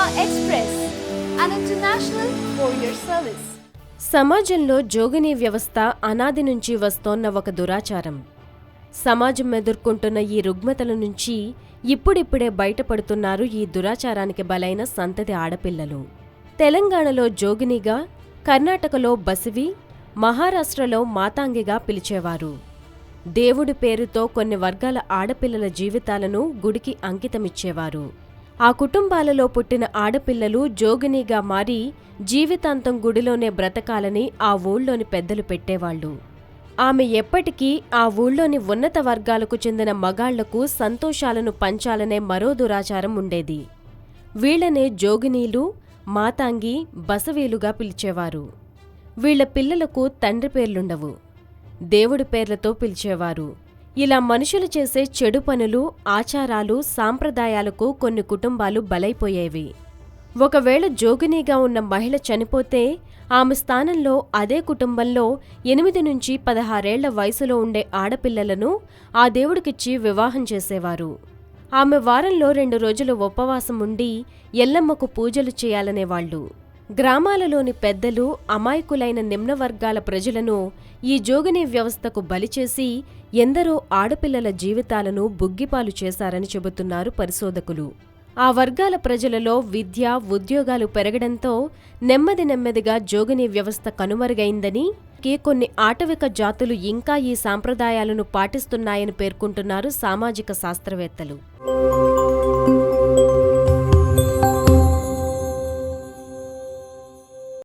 Express, an international courier service. సమాజంలో జోగినీ వ్యవస్థ అనాది నుంచి వస్తోన్న ఒక దురాచారం. సమాజం ఎదుర్కొంటున్న ఈ రుగ్మతల నుంచి ఇప్పుడిప్పుడే బయటపడుతున్నారు ఈ దురాచారానికి బలైన సంతతి ఆడపిల్లలు. తెలంగాణలో జోగినిగా, కర్ణాటకలో బసివి, మహారాష్ట్రలో మాతాంగిగా పిలిచేవారు. దేవుడి పేరుతో కొన్ని వర్గాల ఆడపిల్లల జీవితాలను గుడికి అంకితమిచ్చేవారు. ఆ కుటుంబాలలో పుట్టిన ఆడపిల్లలు జోగినిగా మారి జీవితాంతం గుడిలోనే బ్రతకాలని ఆ ఊళ్ళోని పెద్దలు పెట్టేవాళ్లు. ఆమె ఎప్పటికీ ఆ ఊళ్ళోని ఉన్నత వర్గాలకు చెందిన మగాళ్లకు సంతోషాలను పంచాలనే మరో దురాచారం ఉండేది. వీళ్లనే జోగినీలు, మాతాంగి, బసవీలుగా పిలిచేవారు. వీళ్ల పిల్లలకు తండ్రి పేర్లుండవు, దేవుడి పేర్లతో పిలిచేవారు. ఇలా మనుషులు చేసే చెడు పనులు, ఆచారాలు, సాంప్రదాయాలకు కొన్ని కుటుంబాలు బలైపోయేవి. ఒకవేళ జోగినిగా ఉన్న మహిళ చనిపోతే ఆమె స్థానంలో అదే కుటుంబంలో 8 నుంచి 16 వయసులో ఉండే ఆడపిల్లలను ఆ దేవుడికిచ్చి వివాహం చేసేవారు. ఆమె వారంలో 2 రోజులు ఉపవాసం ఉండి ఎల్లమ్మకు పూజలు చేయాలనేవాళ్లు. గ్రామాలలోని పెద్దలు అమాయకులైన నిమ్నవర్గాల ప్రజలను ఈ జోగినీ వ్యవస్థకు బలిచేసి ఎందరో ఆడపిల్లల జీవితాలను బుగ్గిపాలు చేశారని చెబుతున్నారు పరిశోధకులు. ఆ వర్గాల ప్రజలలో విద్య, ఉద్యోగాలు పెరగడంతో నెమ్మదిగా జోగినీ వ్యవస్థ కనుమరుగైందని, కొన్ని ఆటవిక జాతులు ఇంకా ఈ సాంప్రదాయాలను పాటిస్తున్నాయని పేర్కొంటున్నారు సామాజిక శాస్త్రవేత్తలు.